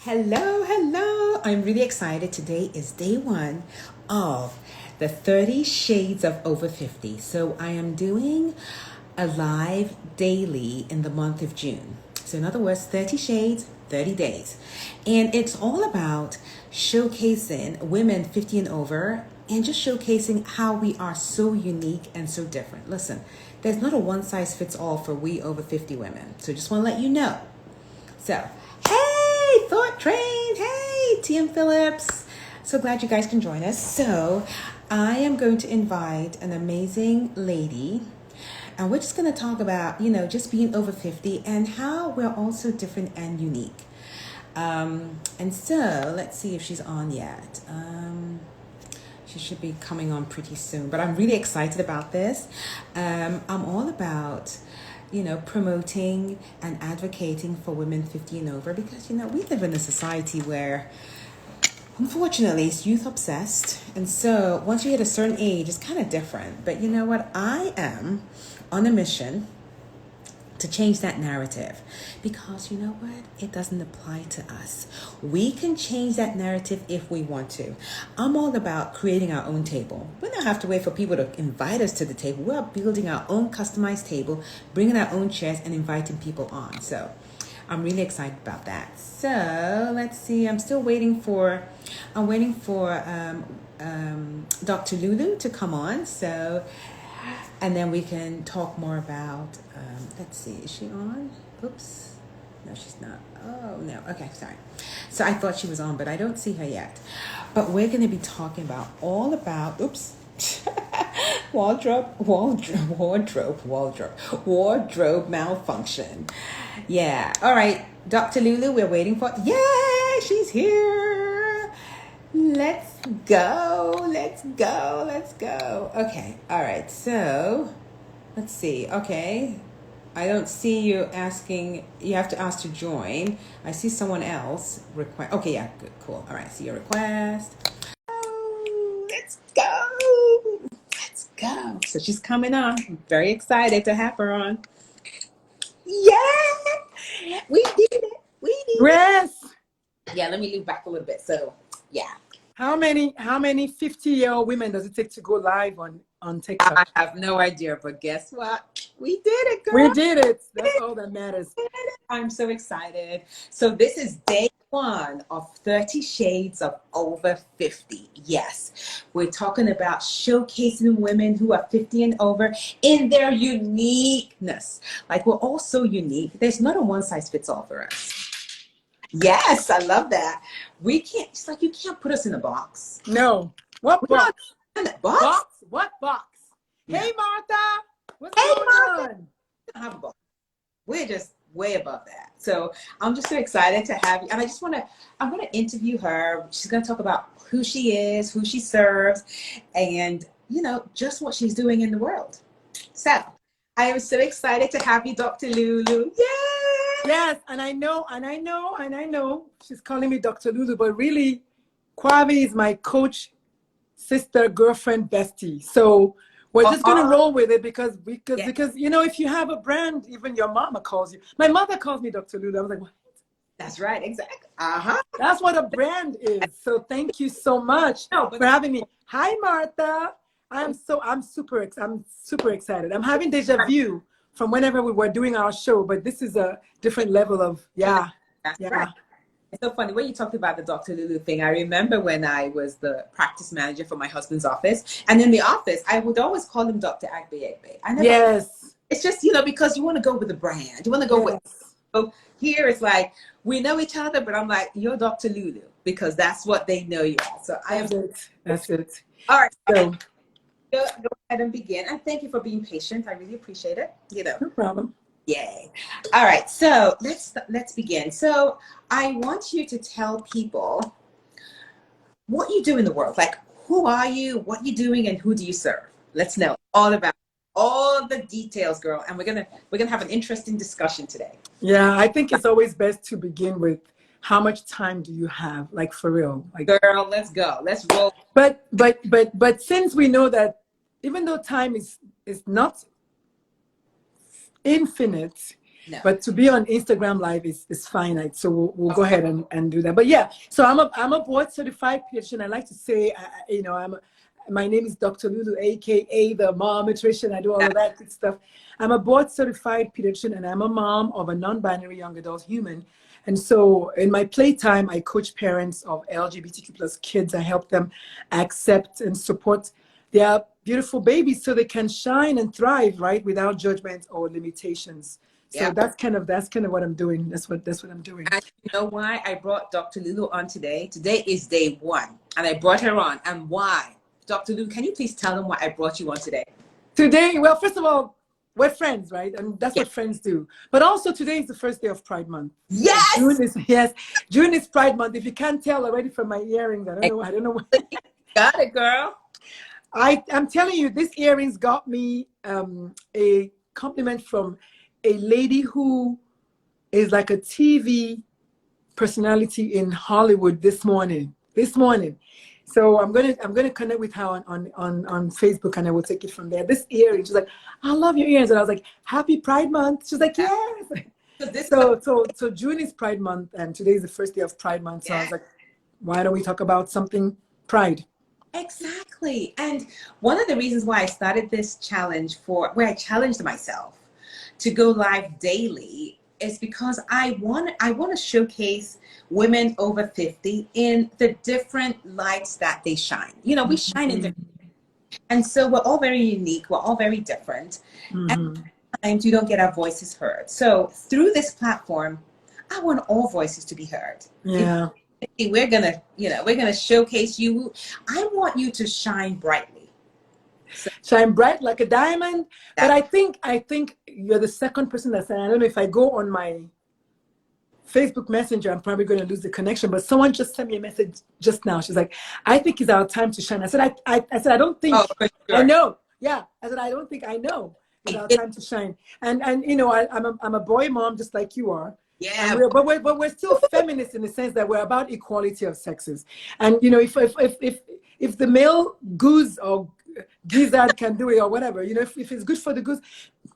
Hello, hello. I'm really excited. Today is day one of the 30 Shades of Over 50. So I am doing a live daily in the month of June. So in other words, 30 shades, 30 days. And it's all about showcasing women 50 and over and just showcasing how we are so unique and so different. Listen, there's not a one size fits all for we over 50 women. So just want to let you know. So, hey, Thought Train. Hey, TM Phillips. So glad you guys can join us. So, I am going to invite an amazing lady, and we're just going to talk about, just being over 50 and how we're also different and unique. And so, let's see if she's on yet. She should be coming on pretty soon, but I'm really excited about this. I'm all about promoting and advocating for women 50 and over because, we live in a society where, unfortunately, it's youth obsessed. And so once you hit a certain age, it's kind of different. But you know what? I am on a mission to change that narrative because you know what? It doesn't apply to us. We can change that narrative if we want to. I'm all about creating our own table. We don't have to wait for people to invite us to the table. We're building our own customized table, bringing our own chairs and inviting people on. So I'm really excited about that. So let's see. I'm waiting for Dr. Lulu to come on. So and then we can talk more about, let's see, is she on? Oops. No, she's not. Oh, no. Okay, sorry. So I thought she was on, but I don't see her yet. But we're going to be talking about oops. Wardrobe malfunction. Yeah. All right. Dr. Lulu, we're waiting for, yay, she's here. Let's go. Okay. All right. So let's see. Okay. I don't see you asking. You have to ask to join. I see someone else request. Okay. Yeah. Good. Cool. All right. See your request. Oh, let's go. So she's coming on. I'm very excited to have her on. Yeah. We did it. Grace, Yeah. Let me move back a little bit. So yeah. how many 50-year-old women does it take to go live on TikTok? I have no idea, but guess what? We did it, girl. We did it. That's all that matters. I'm so excited. So this is day one of 30 Shades of Over 50. Yes, we're talking about showcasing women who are 50 and over in their uniqueness. Like, we're all so unique. There's not a one size fits all for us. Yes, I love that. It's like you can't put us in a box. No. What We're box? not in a box? Box? What box? Yeah. Hey, Martha. What's Hey, going Martha. on? We don't have a box. We're just way above that. So I'm just so excited to have you. And I'm going to interview her. She's going to talk about who she is, who she serves, and, just what she's doing in the world. So I am so excited to have you, Dr. Lulu. Yay! Yes, and I know. She's calling me Dr. Lulu, but really, Kwavi is my coach, sister, girlfriend, bestie. So we're just gonna roll with it because if you have a brand, even your mama calls you. My mother calls me Dr. Lulu. I was like, what? That's right, exactly. That's what a brand is. So thank you so much for having me. Hi, Martha. I'm super excited. I'm having deja vu from whenever we were doing our show, but this is a different level of Right. It's so funny when you talked about the Dr. Lulu thing. I remember when I was the practice manager for my husband's office, and in the office, I would always call him Dr. Agbe. Yes. It's just, because you want to go with the brand. You want to go with. So here it's like we know each other, but I'm like, you're Dr. Lulu because that's what they know you as. So That's it. All right. So go ahead and begin. And thank you for being patient. I really appreciate it. No problem. Yay. All right. So let's begin. So I want you to tell people what you do in the world. Like, who are you? What you doing? And who do you serve? Let's know all about all the details, girl. And we're gonna have an interesting discussion today. Yeah, I think it's always best to begin with how much time do you have? Like, for real. Like, girl, let's go. Let's roll. But since we know that even though time is not infinite, No. But to be on Instagram Live is finite, so we'll go ahead and do that. But yeah, so I'm a board certified pediatrician. I like to say, you know, my name is Dr. Lulu, aka the Momatrician. I do all of that good stuff. I'm a board certified pediatrician, and I'm a mom of a non-binary young adult human. And so in my playtime, I coach parents of LGBTQ plus kids. I help them accept and support their beautiful babies so they can shine and thrive, right, without judgment or limitations. So that's kind of what I'm doing. That's what I'm doing. And you know why I brought Dr. Lulu on today? Today is day 1, and I brought her on. And why? Dr. Lulu, can you please tell them why I brought you on today? Today, well, first of all, we're friends, right? And that's what friends do. But also today is the first day of Pride Month. Yes! June is Pride Month. If you can't tell already from my earrings, I don't know. Got it, girl. I'm telling you, these earrings got me a compliment from a lady who is like a TV personality in Hollywood this morning. So I'm gonna connect with her on Facebook, and I will take it from there. This earring, she's like, I love your earrings, and I was like, Happy Pride Month. She's like, yes. So June is Pride Month, and today is the first day of Pride Month. So I was like, why don't we talk about something Pride? Exactly. And one of the reasons why I started this challenge, where I challenged myself to go live daily, is because I want to showcase women over 50 in the different lights that they shine. You know, we shine in different, and so we're all very unique. We're all very different. And sometimes you don't get our voices heard. So through this platform, I want all voices to be heard. Yeah. We're gonna showcase you. I want you to shine brightly. Shine bright like a diamond. But I think you're the second person that said, I don't know if I go on my Facebook Messenger, I'm probably going to lose the connection. But someone just sent me a message just now. She's like, I think it's our time to shine. I said, I said, I don't think I know. Yeah. I said, I don't think I know. It's our time to shine. And you know, I'm a boy mom just like you are. Yeah. But we're still feminists in the sense that we're about equality of sexes. And you know, if the male goose or gizzard can do it or whatever, you know, if it's good for the goose,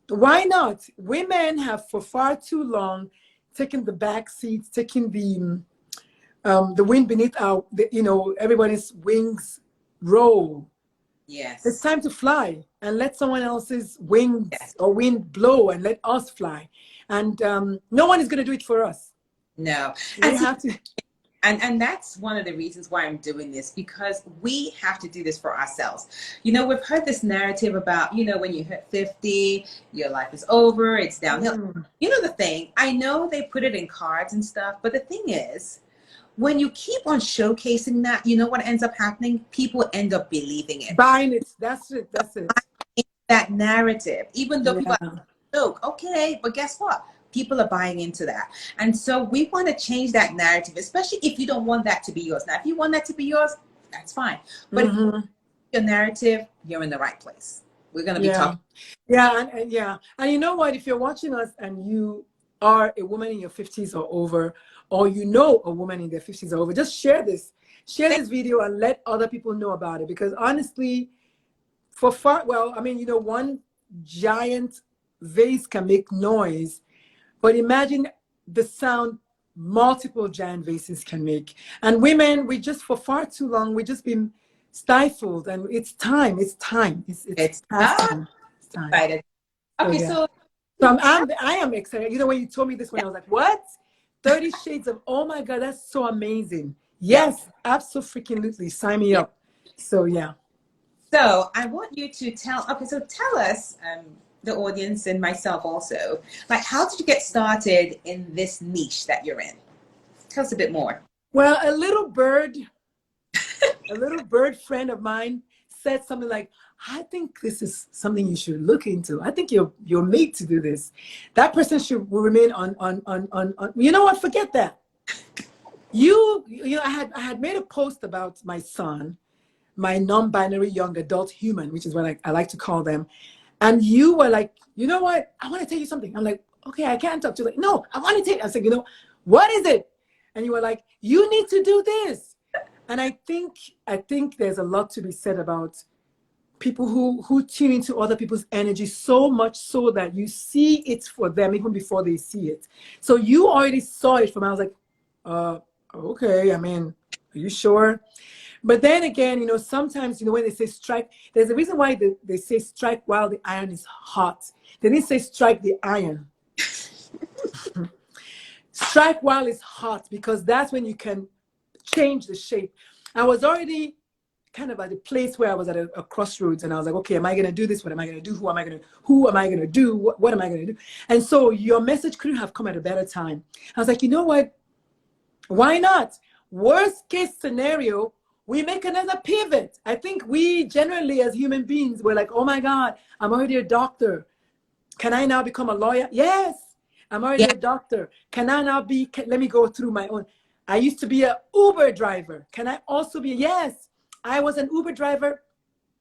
why not? Women have for far too long taken the back seats, taking the wind beneath everybody's wings roll. Yes. It's time to fly and let someone else's wings or wind blow and let us fly. And no one is going to do it for us. No. We have to. And that's one of the reasons why I'm doing this, because we have to do this for ourselves. You know, we've heard this narrative about, you know, when you hit 50, your life is over, it's downhill. You know the thing, I know they put it in cards and stuff, but the thing is, when you keep on showcasing that, you know what ends up happening? People end up believing it. Buying it. That's it. That narrative, even though people are joke, okay, but guess what? People are buying into that. And so we want to change that narrative, especially if you don't want that to be yours. Now, if you want that to be yours, that's fine. But if your narrative, you're in the right place. We're going to be talking. Yeah. And you know what? If you're watching us and you are a woman in your 50s or over, or you know a woman in their 50s or over, just share this. Share this video and let other people know about it. Because honestly, one giant vase can make noise, but imagine the sound multiple giant vases can make. And women, for far too long, we've just been stifled, and it's time. It's time. It's time. Excited. Okay, so I am excited. You know, when you told me this one, I was like, what? 30 Shades of, oh my God, that's so amazing. Yes, absolutely. Sign me up. So, yeah. So I want you to tell us, the audience and myself also, like, how did you get started in this niche that you're in? Tell us a bit more. Well, a little bird friend of mine said something like, I think this is something you should look into. I think you're made to do this. That person will remain on, you know what, forget that. You know, I had made a post about my son, my non-binary young adult human, which is what I like to call them. And you were like, you know what? I want to tell you something. I'm like, okay, I can't talk to you. Like, no, I want to tell you. I said, you know, what is it? And you were like, you need to do this. And I think there's a lot to be said about people who tune into other people's energy so much so that you see it for them even before they see it. So you already saw it from, I was like, okay, I mean, are you sure? But then again, you know, sometimes, you know, when they say strike, there's a reason why they say strike while the iron is hot. They didn't say strike the iron. Strike while it's hot, because that's when you can change the shape. I was already kind of at the place where I was at a crossroads, and I was like, okay, am I going to do this? What am I going to do? Who am I going to do? What am I going to do? And so your message couldn't have come at a better time. I was like, you know what? Why not? Worst case scenario, we make another pivot. I think we generally as human beings, we're like, oh my God, I'm already a doctor. Can I now become a lawyer? Yes, I'm already a doctor. Can I now let me go through my own. I used to be an Uber driver. Can I also be? Yes, I was an Uber driver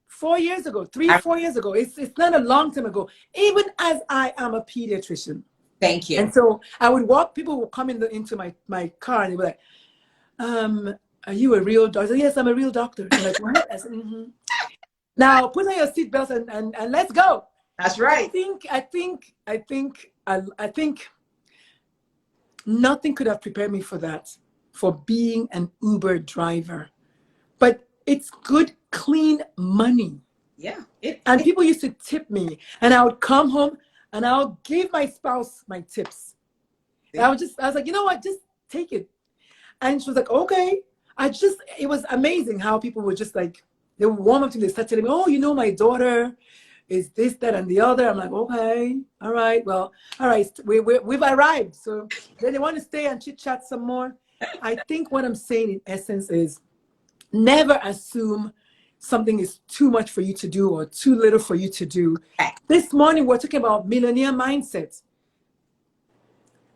4 years ago, 4 years ago. It's not a long time ago, even as I am a pediatrician. Thank you. And so I would walk, people would come into my car and they were like, are you a real doctor? I said, yes, I'm a real doctor. They're like, what? I said, mm-hmm. Now put on your seatbelts and let's go. That's right. I think nothing could have prepared me for that, for being an Uber driver. But it's good, clean money. Yeah. And people used to tip me, and I would come home and I'll give my spouse my tips. I was like, you know what? Just take it. And she was like, okay. It was amazing how people were just like, they would warm up to me. They start telling me, oh, you know, my daughter is this, that, and the other. I'm like, okay, all right. Well, all right, we've arrived. So then they want to stay and chit chat some more. I think what I'm saying in essence is never assume something is too much for you to do or too little for you to do. This morning, we're talking about millionaire mindset.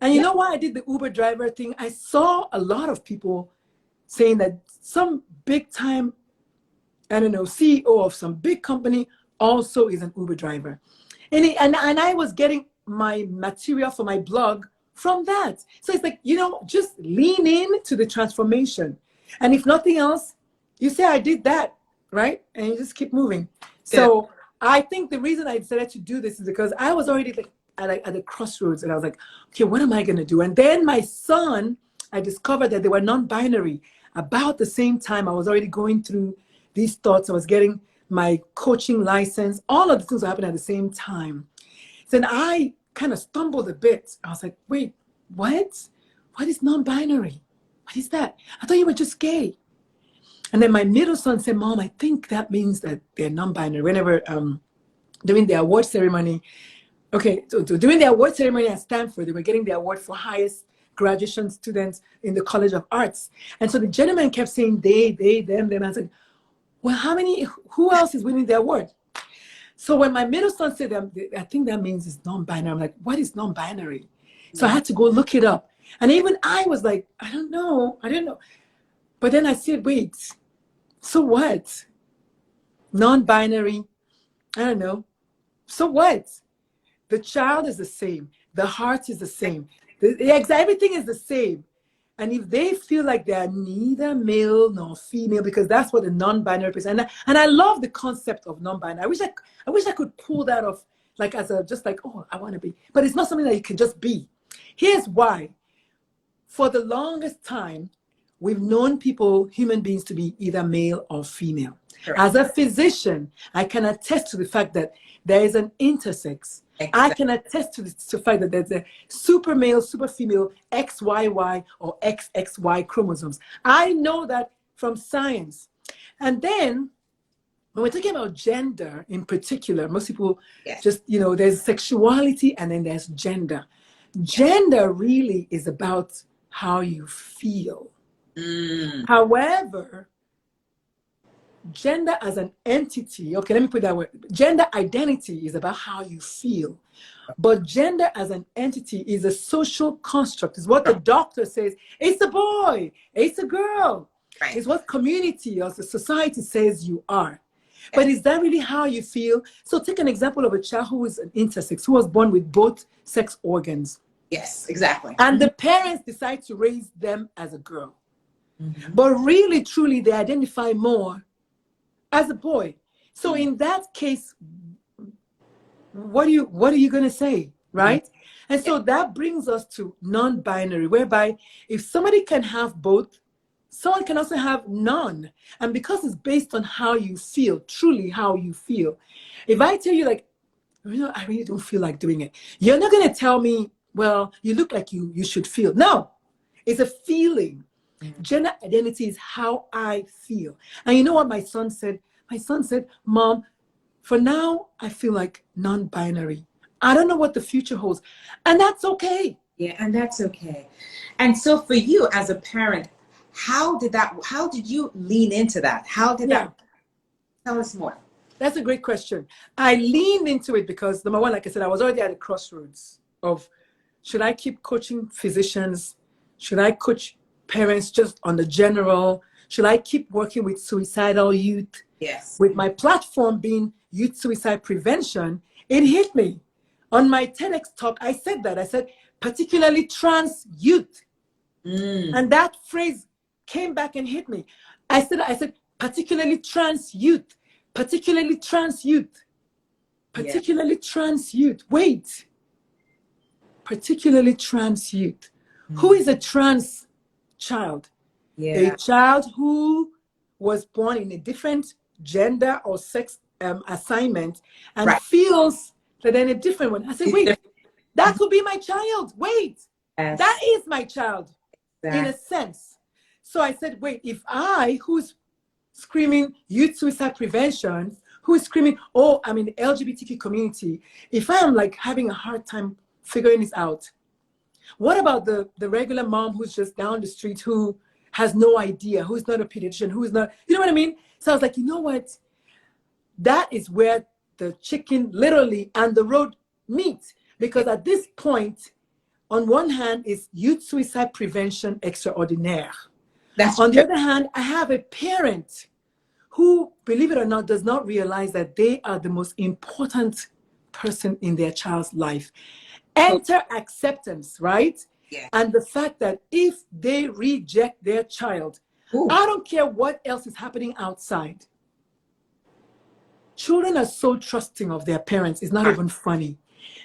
And you know why I did the Uber driver thing? I saw a lot of people saying that some big time, I don't know, CEO of some big company also is an Uber driver. And I was getting my material for my blog from that. So it's like, you know, just lean in to the transformation. And if nothing else, you say, I did that, right? And you just keep moving. So I think the reason I decided to do this is because I was already like at the crossroads, and I was like, okay, what am I going to do? And then my son, I discovered that they were non-binary. About the same time, I was already going through these thoughts. I was getting my coaching license. All of the things were happening at the same time. Then I kind of stumbled a bit. I was like, wait, what? What is non-binary? What is that? I thought you were just gay. And then my middle son said, Mom, I think that means that they're non-binary. Whenever during the award ceremony, so during the award ceremony at Stanford, they were getting the award for highest graduation students in the College of Arts. And so the gentleman kept saying they, them. I said, well, who else is winning the award? So when my middle son said, I think that means it's non-binary. I'm like, what is non-binary? So I had to go look it up. And even I was like, I don't know. But then I said, wait, so what? Non-binary, I don't know. So what? The child is the same. The heart is the same. Everything is the same. And if they feel like they're neither male nor female, because that's what the non-binary person, and I love the concept of non-binary. I wish I could pull that off, like oh, I want to be. But it's not something that you can just be. Here's why. For the longest time, we've known human beings, to be either male or female. Correct. As a physician, I can attest to the fact that there is an intersex. Exactly. I can attest to the fact that there's a super male, super female, XYY or XXY chromosomes. I know that from science. And then when we're talking about gender in particular, most people just, there's sexuality and then there's gender. Gender really is about how you feel. However, gender as an entity, okay, let me put that word. Gender identity is about how you feel. But gender as an entity is a social construct. It's what the doctor says. It's a boy. It's a girl. Right. It's what community or the society says you are. But is that really how you feel? So take an example of a child who is an intersex, who was born with both sex organs. Yes, exactly. And the parents decide to raise them as a girl. Mm-hmm. But really, truly, they identify more as a boy. So in that case, what are you going to say, right? And so that brings us to non-binary, whereby if somebody can have both, someone can also have none. And because it's based on how you feel, truly how you feel. If I tell you, like, I really don't feel like doing it, you're not going to tell me, well, you look like you should feel. No, it's a feeling. Gender identity is how I feel. And you know what my son said? My son said, Mom, for now, I feel like non-binary. I don't know what the future holds. And that's okay. Yeah, and that's okay. And so for you as a parent, how did you lean into that? How did that, tell us more. That's a great question. I leaned into it because, number one, like I said, I was already at a crossroads of, should I keep coaching physicians? Should I coach parents just on the general? Should I keep working with suicidal youth? Yes. With my platform being youth suicide prevention, it hit me. On my TEDx talk, I said that. I said, particularly trans youth. And that phrase came back and hit me. I said, particularly trans youth. Particularly trans youth. Particularly trans youth. Wait. Particularly trans youth. Who is a trans child? A child who was born in a different gender or sex assignment and feels that they're in a different one. I said, wait, that could be my child. Wait, that is my child in a sense. So I said, wait, if who's screaming youth suicide prevention, who is screaming, oh, I'm in the LGBTQ community, if I am like having a hard time figuring this out, what about the regular mom who's just down the street who has no idea, who's not a pediatrician, who's not, you know what I mean? So I was like, you know what? That is where the chicken literally and the road meet. Because at this point, on one hand is youth suicide prevention extraordinaire. On the other hand, I have a parent who, believe it or not, does not realize that they are the most important person in their child's life. Enter acceptance, right? Yeah. And the fact that if they reject their child, I don't care what else is happening outside. Children are so trusting of their parents. It's not even funny.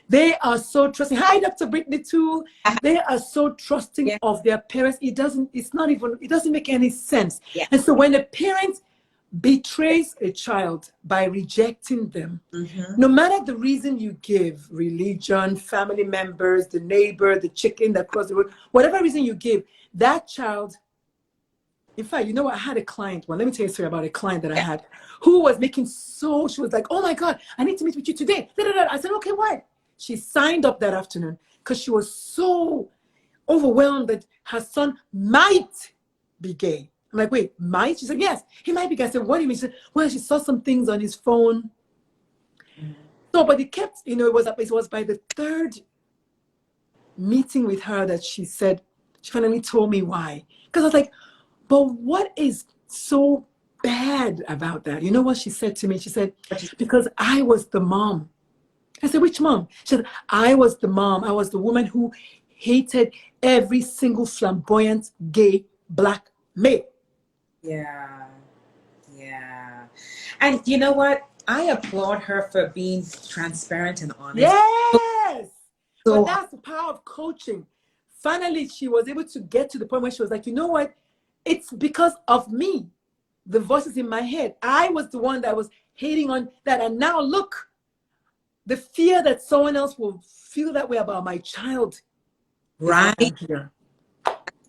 They are so trusting. Hi, Dr. Brittany too. They are so trusting of their parents. It doesn't make any sense. Yeah. And so when a parent betrays a child by rejecting them, no matter the reason you give, religion, family members, the neighbor, the chicken that crossed the road, whatever reason you give, that child, in fact, you know what, I had a client, let me tell you a story about a client that I had who was she was like, oh my God, I need to meet with you today. I said, okay, why? She signed up that afternoon because she was so overwhelmed that her son might be gay. I'm like, wait, might? She said, yes, he might be gay. I said, what do you mean? She said, well, she saw some things on his phone. So, but it kept, it was by the third meeting with her that she finally told me why. Because I was like, but what is so bad about that? You know what she said to me? She said, because I was the mom. I said, which mom? She said, I was the mom. I was the woman who hated every single flamboyant, gay, black male. Yeah. Yeah. And you know what? I applaud her for being transparent and honest. Yes. But that's the power of coaching. Finally, she was able to get to the point where she was like, you know what? It's because of me. The voices in my head. I was the one that was hating on that. And now look, the fear that someone else will feel that way about my child. Right.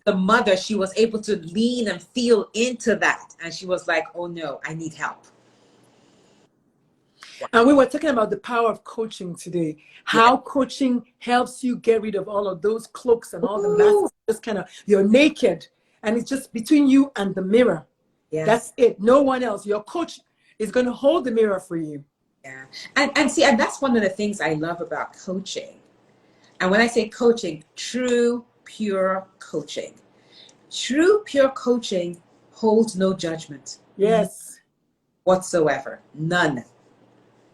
The mother, she was able to lean and feel into that. And she was like, oh no, I need help. And we were talking about the power of coaching today. How coaching helps you get rid of all of those cloaks and all the masks. Just kind of, you're naked. And it's just between you and the mirror. Yes. That's it. No one else. Your coach is going to hold the mirror for you. Yeah. And see, and that's one of the things I love about coaching. And when I say coaching, true, pure coaching. True, pure coaching holds no judgment. Yes. Whatsoever. None.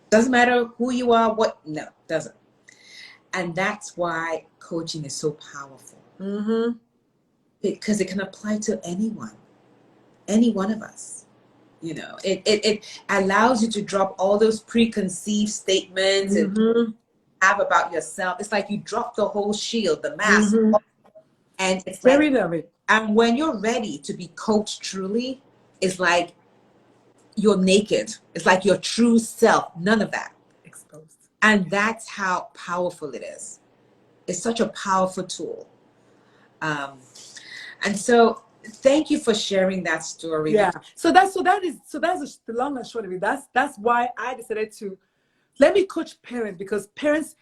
Doesn't matter who you are, no, doesn't. And that's why coaching is so powerful. Because it can apply to anyone. Any one of us. You know, it allows you to drop all those preconceived statements and Mm-hmm. have about yourself. It's like you drop the whole shield, the mask, Mm-hmm. and it's Get like, rid of it. and when you're ready to be coached truly, it's like you're naked. It's like your true self, none of that. Exposed. And that's how powerful it is. It's such a powerful tool. Um, and so thank you for sharing that story. Yeah. So that's the long and short of it. That's why I decided to let me coach parents, because parents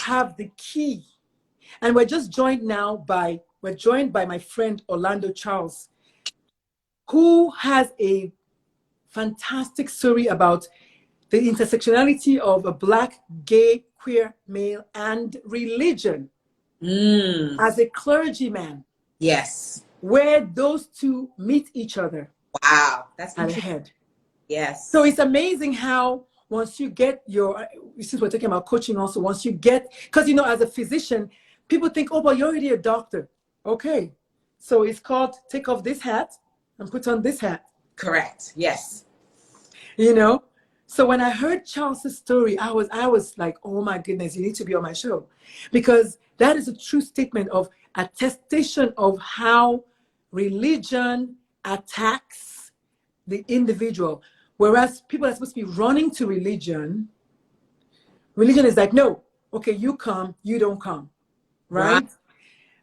have the key. And we're joined by my friend Orlando Charles, who has a fantastic story about the intersectionality of a Black, gay, queer male and religion as a clergyman, Yes. where those two meet each other Wow. That's at a interesting. head. Yes. So it's amazing how once you get since we're talking about coaching also, once you get, because as a physician, people think, oh, but you're already a doctor. Okay. So it's called take off this hat and put on this hat. Correct. Yes. So when I heard Charles's story, I was like, oh my goodness, you need to be on my show, because that is a true statement of attestation of how religion attacks the individual. Whereas people are supposed to be running to religion is like, no, okay, you come, you don't come, Right. right?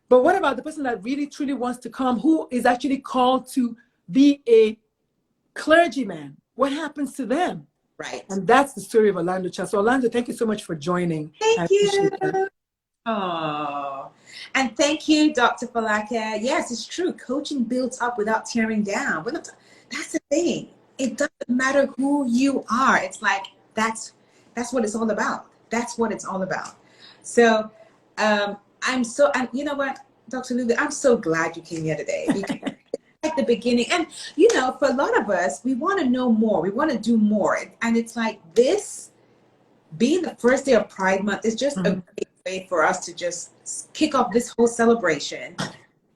But what about the person that really truly wants to come, who is actually called to be a clergyman? What happens to them? Right. And that's the story of Orlando Charles. So Orlando, thank you so much for joining. I Thank you. appreciate that. Oh, and thank you, Dr. Falaka. Yes, it's true. Coaching builds up without tearing down. That's the thing. It doesn't matter who you are. It's like that's what it's all about. That's what it's all about. So, and you know what, Dr. Lulu, I'm so glad you came here today, because at the beginning, and for a lot of us, we want to know more. We want to do more, and it's like this. Being the first day of Pride Month is just a great way for us to just kick off this whole celebration.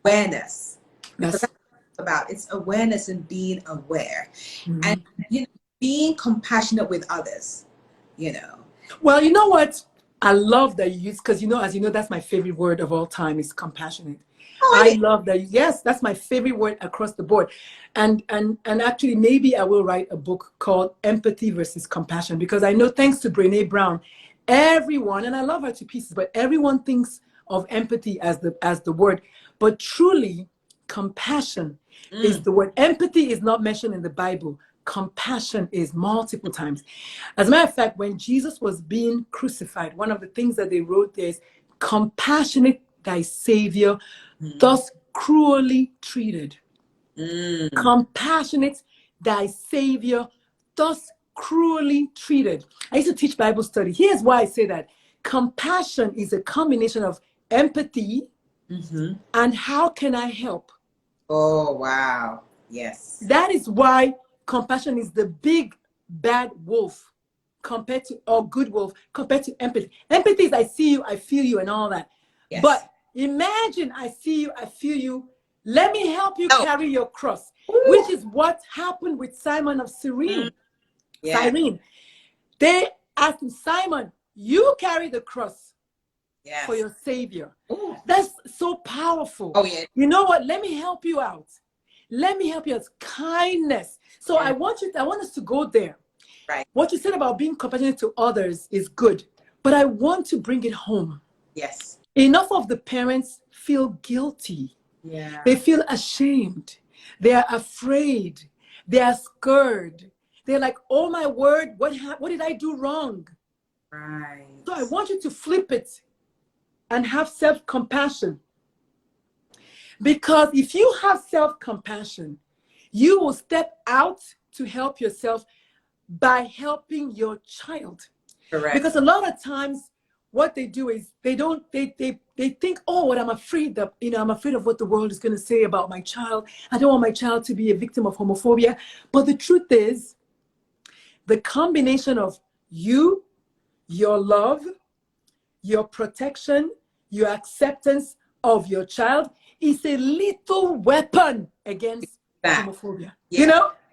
Awareness. Because Yes. that's what it's about. It's awareness and being aware. And Mm-hmm. being compassionate with others, you know. Well, you know what? I love that you use, because as you know, that's my favorite word of all time is compassionate. Oh, I it is. love that. Yes, that's my favorite word across the board. And actually, maybe I will write a book called Empathy versus Compassion, because I know, thanks to Brene Brown, everyone, and I love her to pieces, but everyone thinks of empathy as the word. But truly, compassion is the word. Empathy is not mentioned in the Bible. Compassion is multiple times. As a matter of fact, when Jesus was being crucified, one of the things that they wrote there is, compassionate thy Savior, thus cruelly treated. Compassionate thy Savior, thus cruelly treated. I used to teach Bible study. Here's why I say that. Compassion is a combination of empathy and how can I help? Oh, wow. Yes. That is why compassion is the big bad wolf or good wolf compared to empathy. Empathy is I see you, I feel you, and all that. Yes. But imagine I see you, I feel you. Let me help you carry your cross, Ooh. which is what happened with Simon of Cyrene. Yeah. Cyrene. They asked him, Simon, you carry the cross for your Savior. Ooh. That's so powerful. Oh, yeah. You know what? Let me help you out. Let me help you out. Kindness. So I want us to go there. Right. What you said about being compassionate to others is good, but I want to bring it home. Yes. Enough of the parents feel guilty. Yeah. They feel ashamed. They are afraid. They are scared. They're like, oh my word, what did I do wrong? Right. So I want you to flip it and have self-compassion. Because if you have self-compassion, you will step out to help yourself by helping your child. Correct. Because a lot of times what they do is they think, oh, what I'm afraid of, I'm afraid of what the world is going to say about my child. I don't want my child to be a victim of homophobia. But the truth is, the combination of you, your love, your protection, your acceptance of your child is a little weapon against homophobia. Yeah.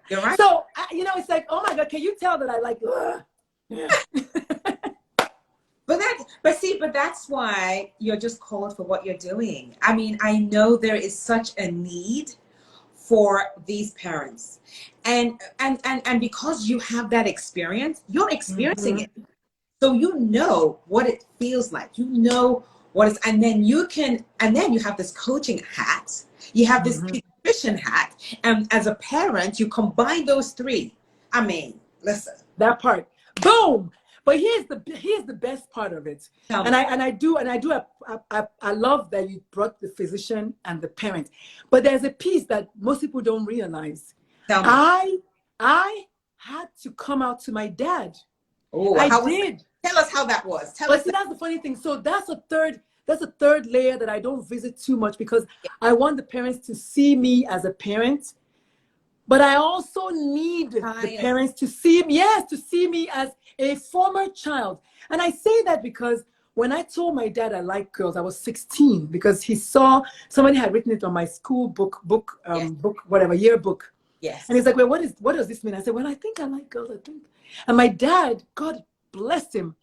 You're right. So, you know, it's like, oh my God, can you tell that I like, But that's why you're just called for what you're doing. I mean, I know there is such a need for these parents. And because you have that experience, you're experiencing it. So you know what it feels like. You know what it's, and then you have this coaching hat. You have this pediatrician hat. And as a parent, you combine those three. I mean, listen. that part, boom. But here's the best part of it. Tell And me. I love that you brought the physician and the parent. But there's a piece that most people don't realize. Tell me. I had to come out to my dad. Oh, I did. Tell us how that was. But see, that's the funny thing. So that's a third layer that I don't visit too much, because I want the parents to see me as a parent. But I also need the parents to see me, to see me as a former child. And I say that because when I told my dad I like girls, I was 16, because he saw somebody had written it on my school book, whatever, yearbook. Yes. And he's like, well, what does this mean? I said, well, I think I like girls, I think. And my dad, God bless him,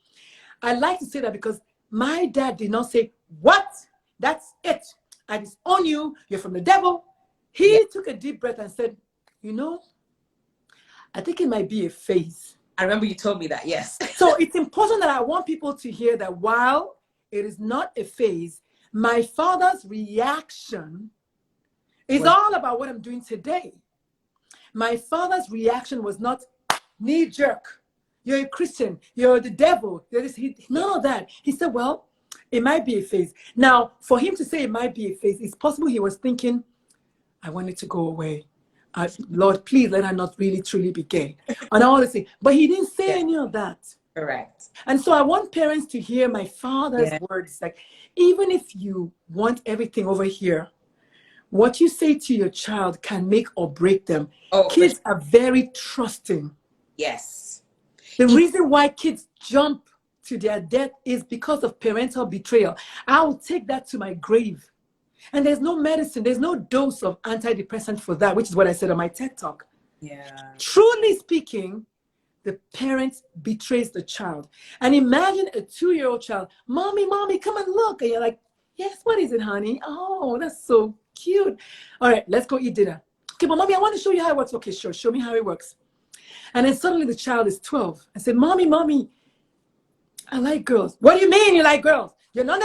I like to say that because my dad did not say, what? That's it. I disown you. You're from the devil. He took a deep breath and said, you know, I think it might be a phase. I remember you told me that, yes. So it's important that I want people to hear that while it is not a phase, my father's reaction is all about what I'm doing today. My father's reaction was not knee jerk. You're a Christian. You're the devil. None of that. He said, well, it might be a phase. Now, for him to say it might be a phase, it's possible he was thinking, I want it to go away. Lord, please let her not really truly be gay. And all this thing. But he didn't say any of that. Correct. And so I want parents to hear my father's words. Like, even if you want everything over here, what you say to your child can make or break them. Kids are very trusting. Yes. The reason why kids jump to their death is because of parental betrayal. I will take that to my grave. And there's no medicine, there's no dose of antidepressant for that, which is what I said on my TED Talk. Yeah. Truly speaking, the parent betrays the child. And imagine a 2-year-old child, mommy, come and look. And you're like, yes, what is it, honey? Oh, that's so cute. All right, let's go eat dinner. Okay, but mommy, I want to show you how it works. Okay, sure, show me how it works. And then suddenly the child is 12. I said, mommy, I like girls. What do you mean you like girls? You're no.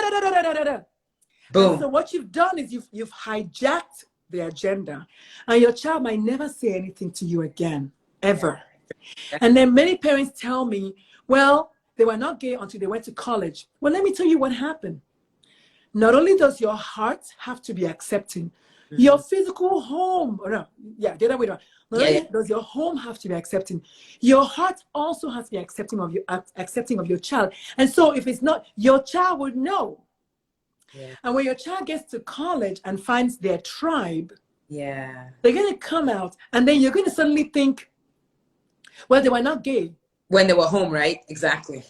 Boom. And so what you've done is you've hijacked the agenda, and your child might never say anything to you again, ever. And then many parents tell me, well, they were not gay until they went to college. Well, let me tell you what happened. Not only does your heart have to be accepting, your physical home, the other way around. Not only does your home have to be accepting, your heart also has to be accepting of your child. And so if it's not, your child would know. Yeah. And when your child gets to college and finds their tribe, they're going to come out, and then you're going to suddenly think, well, they were not gay. When they were home, right? Exactly.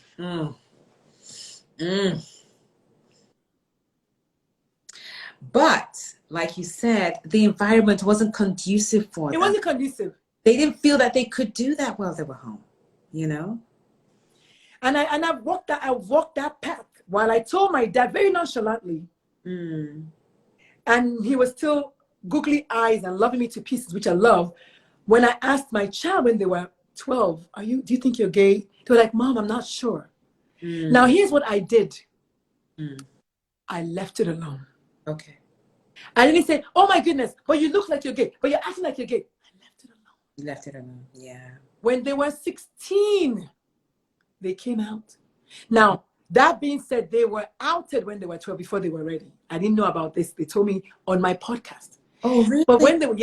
But, like you said, the environment wasn't conducive for them. It wasn't conducive. They didn't feel that they could do that while they were home, you know? And I walked that path. While I told my dad very nonchalantly, and he was still googly eyes and loving me to pieces, which I love. When I asked my child when they were 12, do you think you're gay? They were like, Mom, I'm not sure. Now, here's what I did. I left it alone. Okay. I didn't say, oh my goodness, but you look like you're gay, but you're acting like you're gay. I left it alone. You left it alone, yeah. When they were 16, they came out. Now, that being said, they were outed when they were 12 before they were ready. I didn't know about this. They told me on my podcast. Oh, really? But when they were,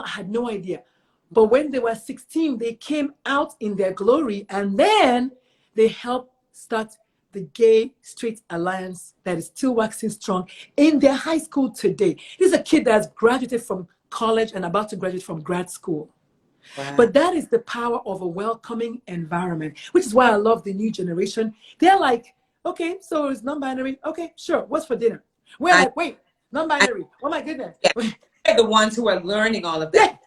had no idea. But when they were 16, they came out in their glory, and then they helped start the Gay Straight Alliance that is still waxing strong in their high school today. This is a kid that's graduated from college and about to graduate from grad school. Wow. But that is the power of a welcoming environment, which is why I love the new generation. They're like, okay, so it's non-binary. Okay, sure. What's for dinner? We're like, wait, non-binary. Oh my goodness. Yeah. They're the ones who are learning all of that.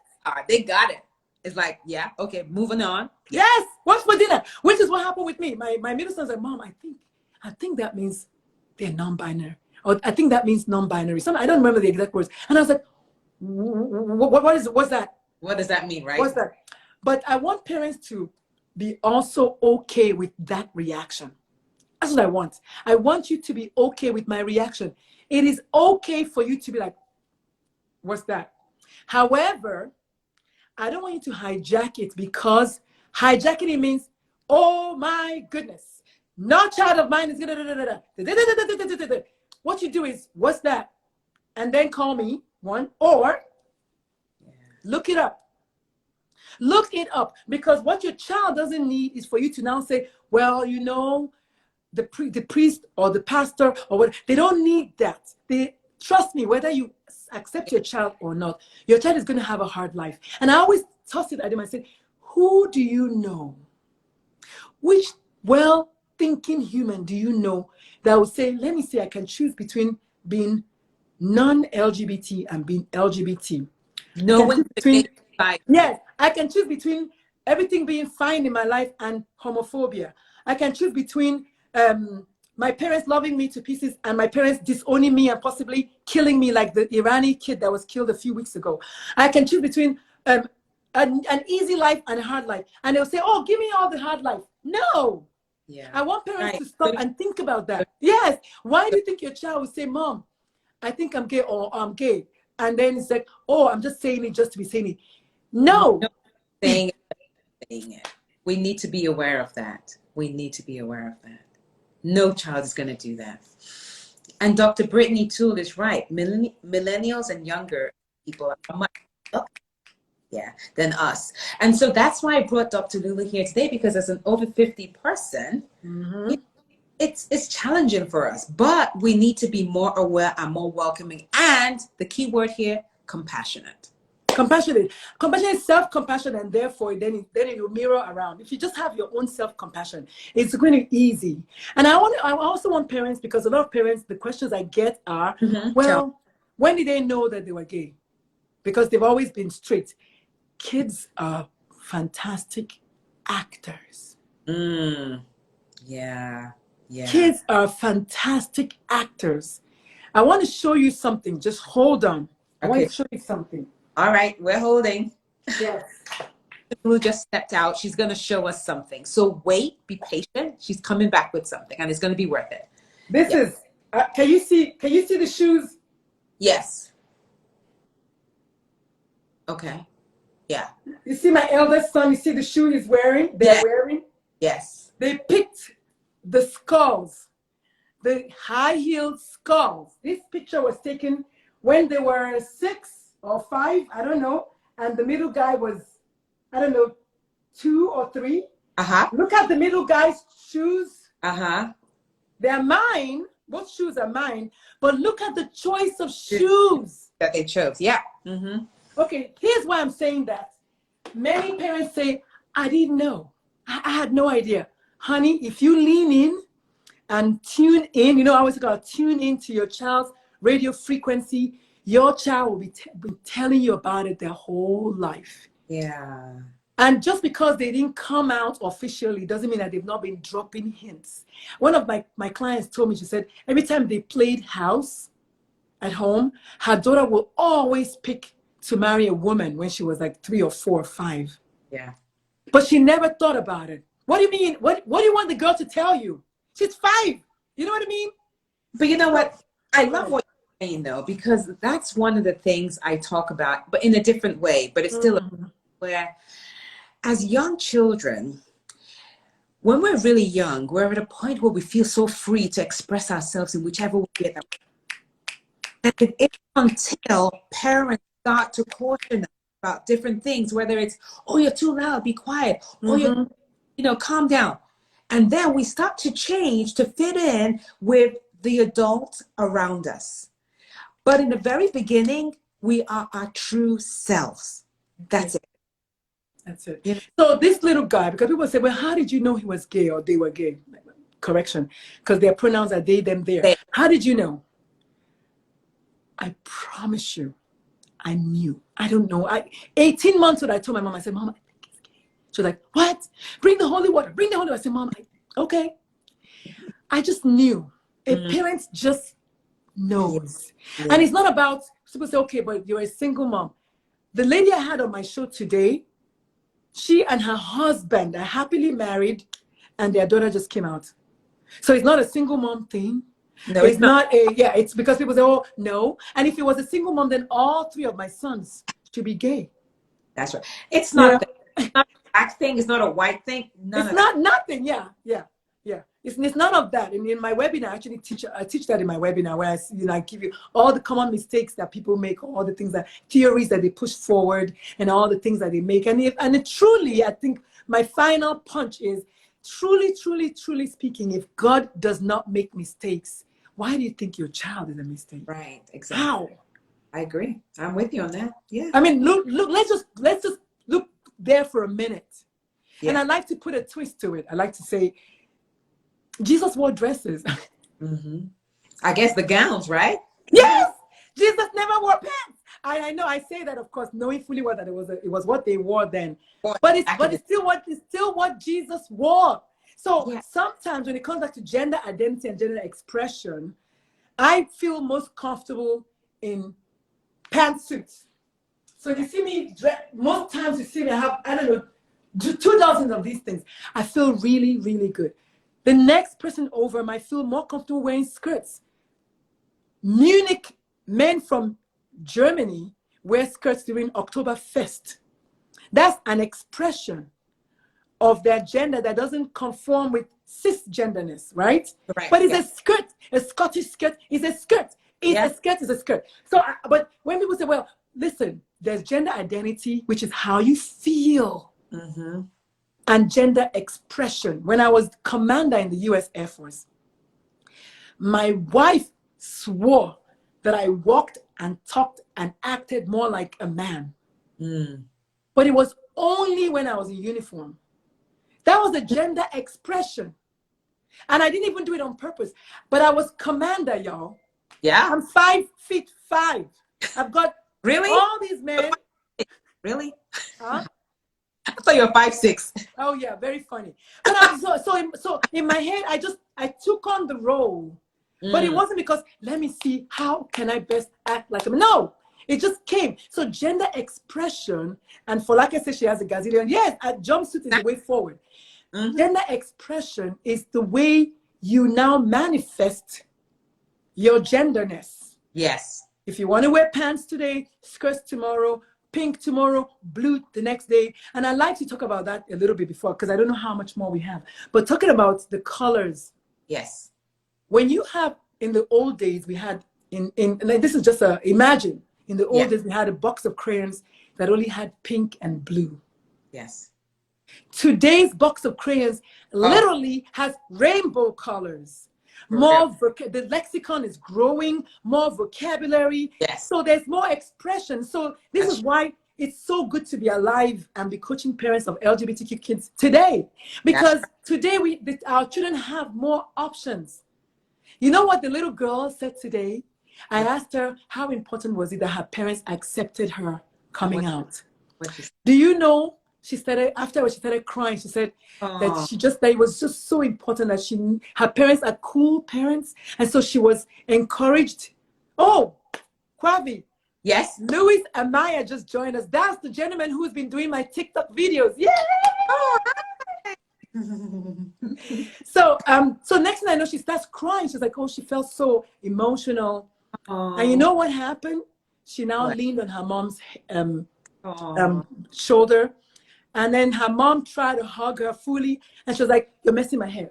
They got it. It's like, yeah, okay, moving on. Yes, what's for dinner? Which is what happened with me. My middle son's like, Mom, I think that means they're non-binary. Or I think that means non-binary. I don't remember the exact words. And I was like, what's that? What does that mean, right? What's that? But I want parents to be also okay with that reaction. That's what I want. I want you to be okay with my reaction. It is okay for you to be like, what's that? However, I don't want you to hijack it, because hijacking it means, oh my goodness, no child of mine is gonna. What you do is, what's that? And then call me one, or look it up. Look it up, because what your child doesn't need is for you to now say, well, you know, the priest or the pastor or what. They don't need that. They trust me, whether you accept your child or not, your child is going to have a hard life. And I always toss it at them. I say, who do you know? Which well-thinking human do you know that will say, let me see, I can choose between being non-LGBT and being LGBT? No one between, yes, I can choose between everything being fine in my life and homophobia. I can choose between my parents loving me to pieces and my parents disowning me and possibly killing me, like the Iranian kid that was killed a few weeks ago. I can choose between an easy life and a hard life. And they'll say, oh, give me all the hard life. No. Yeah. I want parents to stop and think about that. Yes. Why do you think your child will say, Mom, I think I'm gay, or I'm gay? And then it's like, oh, I'm just saying it just to be saying it. No. Saying it. We need to be aware of that. We need to be aware of that. No child is going to do that. And Dr. Brittany Toole is right. Millennials and younger people are much than us. And so that's why I brought Dr. Lulu here today, because as an over 50 person, it's challenging for us. But we need to be more aware and more welcoming. And the key word here, compassionate. Compassionate is self-compassion, and therefore then it will mirror around. If you just have your own self-compassion, it's going to be easy. And I also want parents, because a lot of parents, the questions I get are, well, when did they know that they were gay? Because they've always been straight. Kids are fantastic actors. Yeah. Kids are fantastic actors. I want to show you something. Just hold on. I want to show you something. All right, we're holding. Yes. Lulu just stepped out. She's going to show us something. So wait, be patient. She's coming back with something, and it's going to be worth it. This is, can you see the shoes? Yes. Okay. Yeah. You see my eldest son, you see the shoe he's wearing? They're wearing? Yes. They picked the skulls, the high-heeled skulls. This picture was taken when they were 6 or 5, I don't know. And the middle guy was, I don't know, 2 or 3. Look at the middle guy's shoes. They're mine. Both shoes are mine. But look at the choice of shoes that they chose. Yeah. Okay, here's why I'm saying that. Many parents say, I didn't know. I had no idea. Honey, if you lean in and tune in, you know, I always got to tune into your child's radio frequency, your child will be telling you about it their whole life. Yeah. And just because they didn't come out officially doesn't mean that they've not been dropping hints. One of my clients told me, she said, every time they played house at home, her daughter will always pick to marry a woman when she was like 3 or 4 or 5. Yeah. But she never thought about it. What do you mean? What do you want the girl to tell you? She's 5. You know what I mean? But you know what? I love what you're saying, though, because that's one of the things I talk about, but in a different way. But it's still where, as young children, when we're really young, we're at a point where we feel so free to express ourselves in whichever way that. And it's until parents start to caution us about different things, whether it's, oh, you're too loud, be quiet, or you're, calm down. And then we start to change to fit in with the adults around us. But in the very beginning, we are our true selves. That's it. That's it. Yeah. So this little guy, because people say, well, how did you know he was gay or they were gay? Correction, because their pronouns are they, them, there. How did you know? I promise you, I knew. I don't know. 18 months old, I told my mom, I said, Mom, I think it's gay. She was like, what? Bring the holy water. Bring the holy water. I said, Mom, okay. I just knew. A parent just knows. Yeah. And it's not about, people say, okay, but you're a single mom. The lady I had on my show today, she and her husband are happily married, and their daughter just came out. So it's not a single mom thing. No, it's not it's because people say, oh, no. And if it was a single mom, then all 3 of my sons should be gay. That's right. It's not, it's not a black thing. It's not a white thing. It's not nothing. Yeah. It's none of that. And in my webinar, I actually teach that in my webinar, where I give you all the common mistakes that people make, all the things that theories that they push forward, and all the things that they make. And it truly, I think my final punch is truly, truly, truly speaking, if God does not make mistakes, why do you think your child is a mistake? Right. Exactly. How? I agree. I'm with you on that. Yeah. I mean, look. Let's just look there for a minute. Yeah. And I like to put a twist to it. I like to say, Jesus wore dresses. I guess the gowns, right? Yes. Jesus never wore pants. I know. I say that, of course, knowing fully well that it was what they wore then. But it's still what Jesus wore. So sometimes when it comes back to gender identity and gender expression, I feel most comfortable in pantsuits. So you see me most times you see me, I have, I don't know, 2,000 of these things. I feel really, really good. The next person over might feel more comfortable wearing skirts. Munich men from Germany wear skirts during Oktoberfest. That's an expression of their gender that doesn't conform with cisgenderness, right? But it's a skirt. A Scottish skirt is a skirt. A skirt is a skirt. So, but when people say, well, listen, there's gender identity, which is how you feel. And gender expression. When I was commander in the US Air Force, my wife swore that I walked and talked and acted more like a man. But it was only when I was in uniform. That was a gender expression. And I didn't even do it on purpose. But I was commander, y'all. Yeah. I'm 5'5". I've got all these men. Really? Huh? I thought you were 5'6". Oh yeah, very funny. But so in my head, I took on the role, but it wasn't because let me see how can I best act like him. No, it just came. So gender expression, and for like I said, she has a gazillion. Yes, a jumpsuit is the way forward. Gender expression is the way you now manifest your genderness. Yes. If you want to wear pants today, skirts tomorrow, pink tomorrow, blue the next day. And I like to talk about that a little bit before, because I don't know how much more we have. But talking about the colors. Yes. When you have, in the old days, we had, and this is just imagine, in the old days, we had a box of crayons that only had pink and blue. Yes. Today's box of crayons literally has rainbow colors. The lexicon is growing, more vocabulary. Yes. So there's more expression. So this is why it's so good to be alive and be coaching parents of LGBTQ kids today. Because today our children have more options. You know what the little girl said today? I asked her how important was it that her parents accepted her coming out. Do you know? She started, afterwards she started crying. She said that it was just so important that her parents are cool parents. And so she was encouraged. Oh, Kwavi. Yes. Louis Amaya just joined us. That's the gentleman who's been doing my TikTok videos. Yeah. Oh, so next thing I know, she starts crying. She's like, oh, she felt so emotional. And you know what happened? She now leaned on her mom's shoulder. And then her mom tried to hug her fully, and she was like, "You're messing my hair."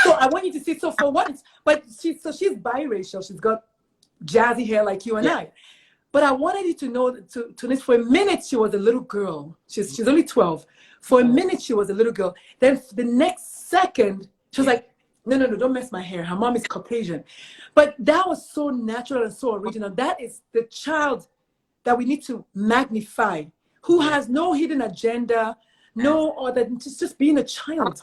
So I want you to see. So for once, but she's biracial. She's got jazzy hair like you and I. But I wanted you to know to for a minute she was a little girl. She's only 12. For a minute she was a little girl. Then the next second she was like, "No, don't mess my hair." Her mom is Caucasian, but that was so natural and so original. That is the child that we need to magnify. Who has no hidden agenda, just being a child.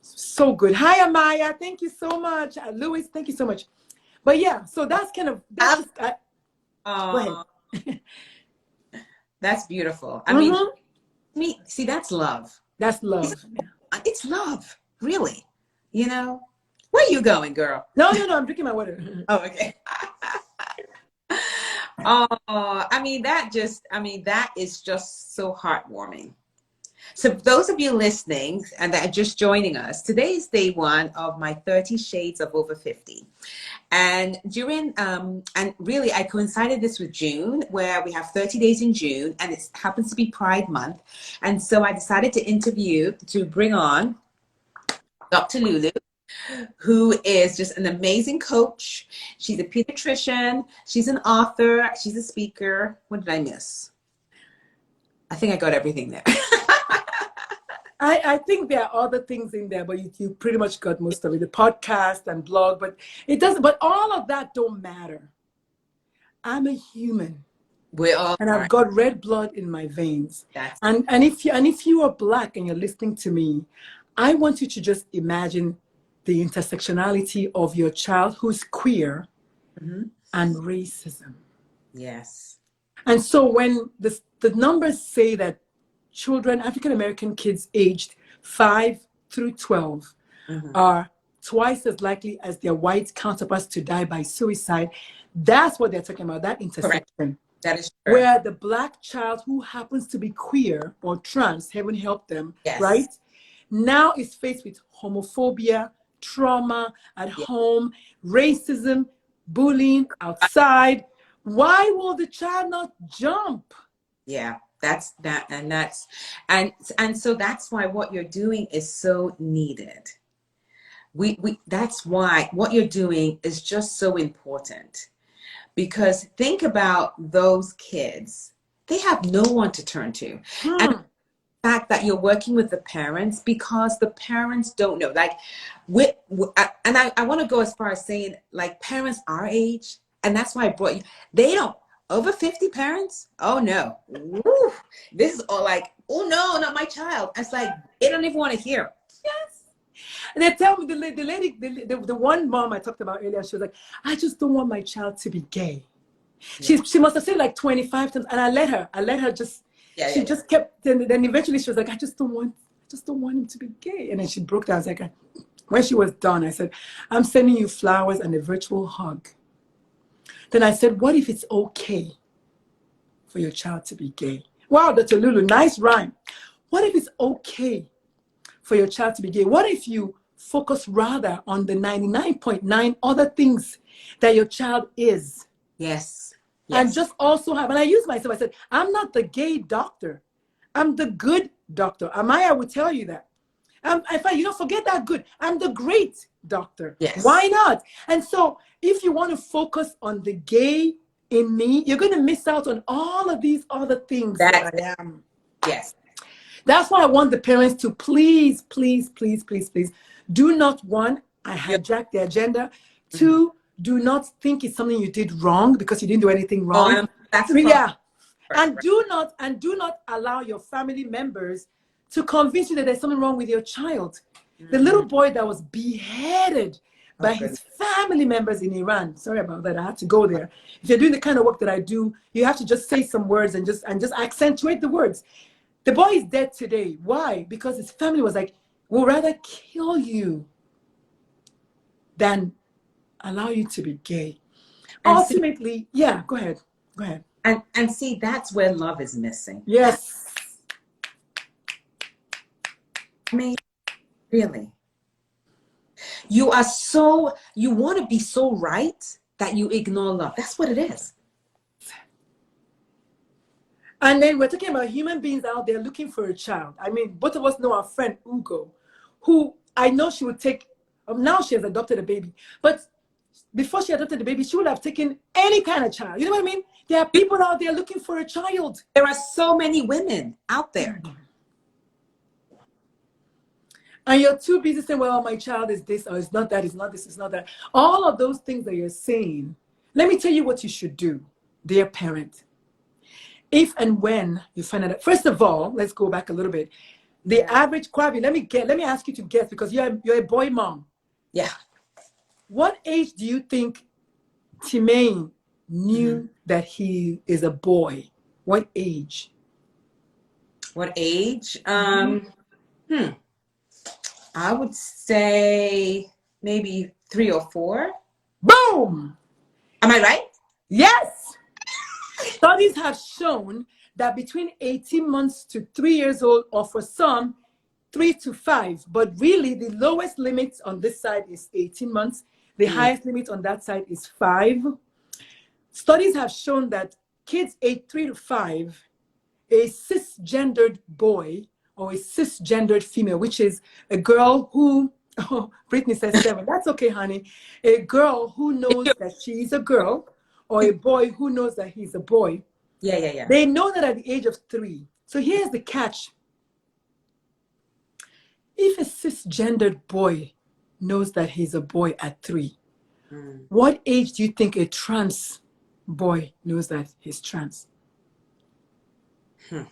So good. Hi, Amaya. Thank you so much. Louis, thank you so much. But yeah, so that's kind of, go ahead. That's beautiful. I mean, Mm-hmm. see, that's love. That's It's, love. it's love, really. You know, where you going, girl? No, no, no. I'm drinking my water. Oh, okay. Oh, I mean, that is just so heartwarming. So those of you listening and that are just joining us, today is day one of my 30 Shades of Over 50. And and really I coincided this with June, where we have 30 days in June, and it happens to be Pride Month. And so I decided to bring on Dr. Lulu, who is just an amazing coach. She's a pediatrician, she's an author, she's a speaker. What did I miss? I think I got everything there. I think there are other things in there, but you pretty much got most of it. The podcast and blog, but it doesn't. But all of that don't matter. I'm a human, We all and I've are. got red blood in my veins. That's And if you are Black and you're listening to me, I want you to just imagine the intersectionality of your child who's queer mhm. and racism. Yes. And so when the numbers say that children, African American kids aged 5 through 12, Mhm. are twice as likely as their white counterparts to die by suicide, that's what they're talking about, that Correct. intersection. That is true. Where the Black child who happens to be queer or trans, heaven help them, Yes. right, now is faced with homophobia, trauma at Yeah. home, racism, bullying outside. Why will the child not jump? Yeah. And so that's why what you're doing is so needed. We That's why what you're doing is just so important, because think about those kids. They have no one to turn to. And Hmm. fact that you're working with the parents, because the parents don't know, like I want to go as far as saying, like, parents our age, and that's why I brought you, they don't, over 50 parents, oh no. Woo, this is all like, oh no, not my child. It's like they don't even want to hear. Yes. And they tell me, the one mom I talked about earlier, she was like, I just don't want my child to be gay. Yeah. She must have said like 25 times, and I let her just, Yeah, she yeah, yeah. just kept, then eventually she was like, I just don't want him to be gay. And then she broke down. I was like, when she was done, I said, I'm sending you flowers and a virtual hug. Then I said, what if it's okay for your child to be gay? Wow, Dr. Lulu, nice rhyme. What if it's okay for your child to be gay? What if you focus rather on the 99.9 other things that your child is? Yes. And Yes. just also have, and I use myself, I said, I'm not the gay doctor. I'm the good doctor. Amaya would tell you that. In fact, forget that good. I'm the great doctor. Yes. Why not? And so if you want to focus on the gay in me, you're going to miss out on all of these other things that I am. Yes. That's why I want the parents to please, please, please, please, please do not, one, I hijack the agenda. Mhm. Two, do not think it's something you did wrong because you didn't do anything Oh, wrong. that's Yeah. right, And right. do not allow your family members to convince you that there's something wrong with your child. The little boy that was beheaded by Oh, his goodness. family members in Iran. Sorry about that. I had to go there. If you're doing the kind of work that I do, you have to just say some words and just accentuate the words. The boy is dead today. Why? Because his family was like, we'll rather kill you than allow you to be gay. And see, Ultimately, yeah, go ahead. Go ahead. and see, that's where love is missing. Yes. I mean, really. You want to be so right that you ignore love. That's what it is. And then we're talking about human beings out there looking for a child. I mean, both of us know our friend Ugo, who I know she would take, now she has adopted a baby, but before she adopted the baby, she would have taken any kind of child. You know what I mean? There are people out there looking for a child. There are so many women out there. And you're too busy saying, well, my child is this, or it's not that, it's not this, it's not that. All of those things that you're saying, let me tell you what you should do, dear parent. If and when you find out, first of all, let's go back a little bit. The average, Kwabi, let me ask you to guess, because you're a boy mom. Yeah. What age do you think Timaine knew that he is a boy? What age? What age? I would say maybe 3 or 4. Boom! Am I right? Yes! Studies have shown that between 18 months to 3 years old, or for some, 3 to 5. But really, the lowest limit on this side is 18 months. The highest limit on that side is 5. Studies have shown that kids aged 3 to 5, a cisgendered boy or a cisgendered female, which is a girl who, oh, Brittany says 7. That's okay, honey. A girl who knows that she's a girl, or a boy who knows that he's a boy. Yeah. They know that at the age of 3. So here's the catch. If a cisgendered boy knows that he's a boy at 3, what age do you think a trans boy knows that he's trans? Wouldn't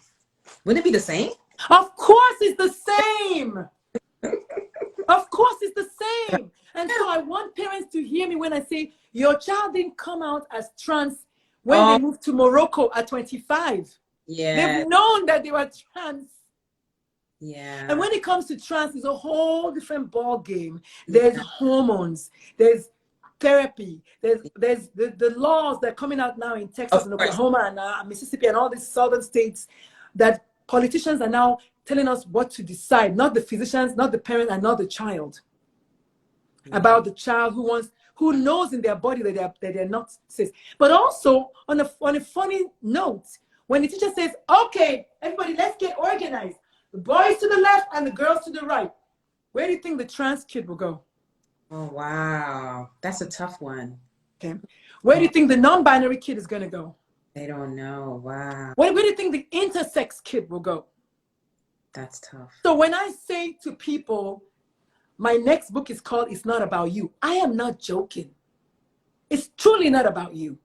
it be the same? Of course it's the same. Of course it's the same. And so I want parents to hear me when I say your child didn't come out as trans when they moved to Morocco at 25. Yeah. They've known that they were trans. Yeah. And when it comes to trans, it's a whole different ball game. There's hormones, there's therapy, there's the laws that are coming out now in Texas and Oklahoma and Mississippi and all these southern states that politicians are now telling us what to decide, not the physicians, not the parent, and not the child. About the child who knows in their body that they're not cis. But also on a funny note, when the teacher says, okay, everybody, let's get organized. The boys to the left and the girls to the right. Where do you think the trans kid will go? Oh, wow. That's a tough one. Okay. Where do you think the non-binary kid is going to go? They don't know. Wow. Where do you think the intersex kid will go? That's tough. So when I say to people, my next book is called It's Not About You, I am not joking. It's truly not about you.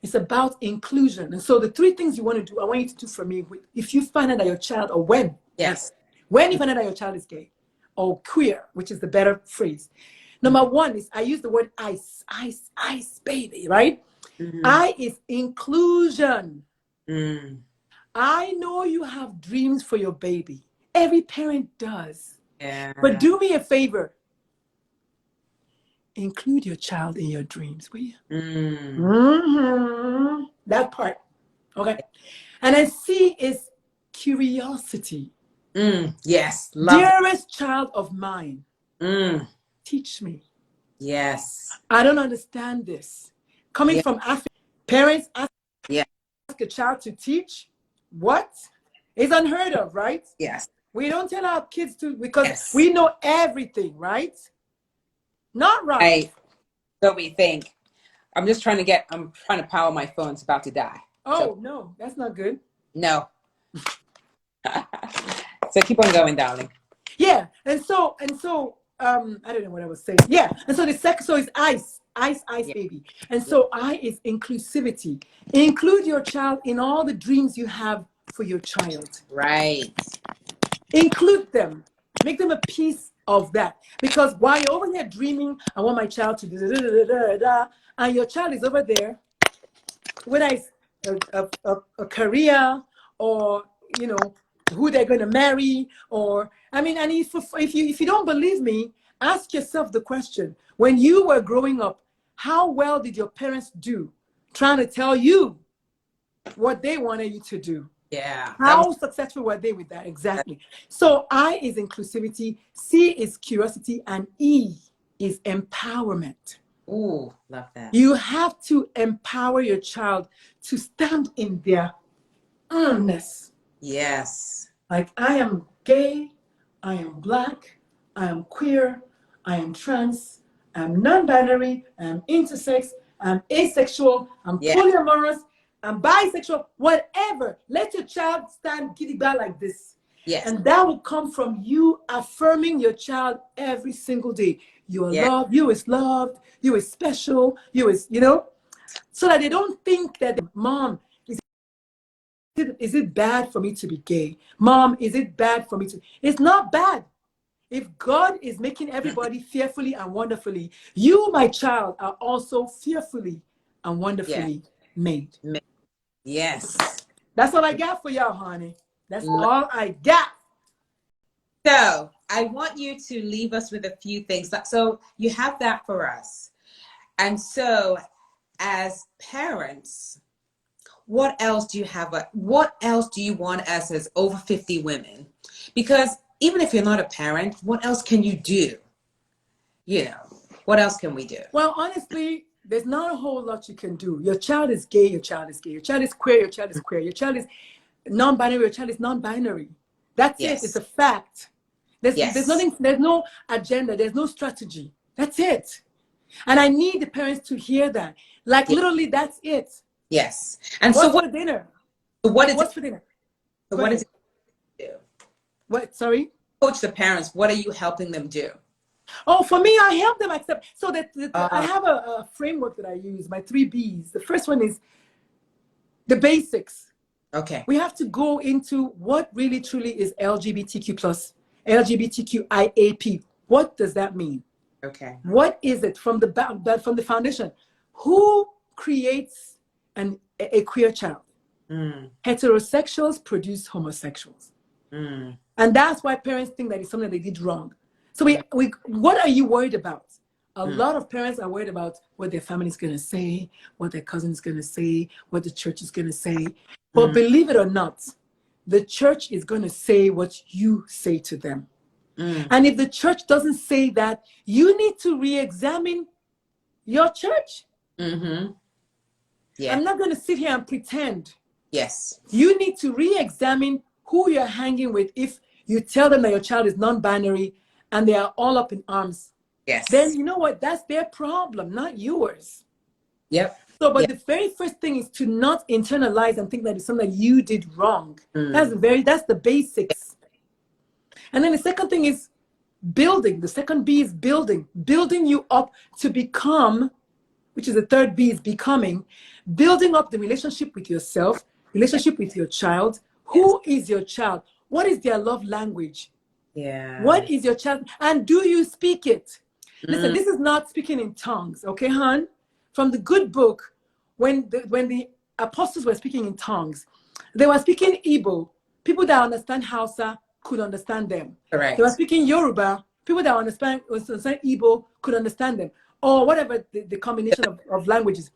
It's about inclusion. And so the 3 things you want to do, I want you to do for me. If you find out that your child, or when you find out that your child is gay or queer, which is the better phrase. Number 1 is I use the word ice, baby, right? I is inclusion. I know you have dreams for your baby. Every parent does. Yeah. But do me a favor. Include your child in your dreams, will you? That part. Okay. And then C is curiosity. Yes. Dearest child of mine, teach me. Yes. I don't understand this. Coming from Africa, parents ask a child to teach. What? It's unheard of, right? Yes. We don't tell our kids to, because we know everything, right? Not right. So we think. I'm trying to power my phone. It's about to die. Oh, no, that's not good. No. So keep on going, darling. Yeah. And so, I don't know what I was saying. Yeah. And so the second, so is ice, baby. And so I is inclusivity. Include your child in all the dreams you have for your child. Right. Include them. Make them a piece of that. Because while you're over here dreaming, I want my child to do and your child is over there, whether it's a career or, you know, who they're going to marry, or, I mean, and if you don't believe me, ask yourself the question, when you were growing up, how well did your parents do trying to tell you what they wanted you to do? Yeah. How successful were they with that? Exactly. So I is inclusivity, C is curiosity, and E is empowerment. Ooh, love that. You have to empower your child to stand in their earnness. Yes. Like, I am gay, I am Black, I am queer, I am trans, I'm non-binary, I'm intersex, I'm asexual, I'm polyamorous, I'm bisexual, whatever. Let your child stand giddy bar like this. Yes. And that will come from you affirming your child every single day. You are loved, you is loved, you is special, you is, you know, so that they don't think that, Mom, is it bad for me to be gay? Mom, is it bad for me to? It's not bad. If God is making everybody fearfully and wonderfully, you, my child, are also fearfully and wonderfully made. Yes. That's what I got for y'all, honey. That's all I got. So I want you to leave us with a few things. So you have that for us. And so as parents, what else do you have? What else do you want us as over 50 women? Because even if you're not a parent, what else can you do? You know, what else can we do? Well, honestly, there's not a whole lot you can do. Your child is gay, your child is gay. Your child is queer, your child is queer. Your child is non-binary, your child is non-binary. That's it. It's a fact. There's nothing, there's no agenda, there's no strategy. That's it. And I need the parents to hear that. Like literally, that's it. Yes. And what's so what for dinner? What's for dinner? So what does it do? What, sorry? Coach the parents, what are you helping them do? Oh, for me, I help them accept. So that I have a framework that I use, my 3 Bs. The first one is the basics. Okay. We have to go into what really truly is LGBTQ plus, LGBTQIAP. What does that mean? Okay. What is it from the foundation? Who creates a queer child? Heterosexuals produce homosexuals. And that's why parents think that it's something they did wrong. So what are you worried about? A lot of parents are worried about what their family is going to say, what their cousin is going to say, what the church is going to say. But believe it or not, the church is going to say what you say to them. And if the church doesn't say that, you need to re-examine your church. Yeah. I'm not going to sit here and pretend. Yes. You need to re-examine who you're hanging with. If you tell them that your child is non-binary and they are all up in arms, yes, then you know what? That's their problem, not yours. Yep. So, but the very first thing is to not internalize and think that it's something that you did wrong. That's the basics. And then the second thing is building. The second B is building you up to become, which is the third B is becoming, building up the relationship with yourself, relationship with your child. Who is your child? What is their love language? Yeah. What is your child? And do you speak it? Listen, this is not speaking in tongues, okay, hon? From the good book, when the apostles were speaking in tongues, they were speaking Igbo. People that understand Hausa could understand them. Correct. They were speaking Yoruba. People that understand Igbo could understand them. Or whatever the combination of languages.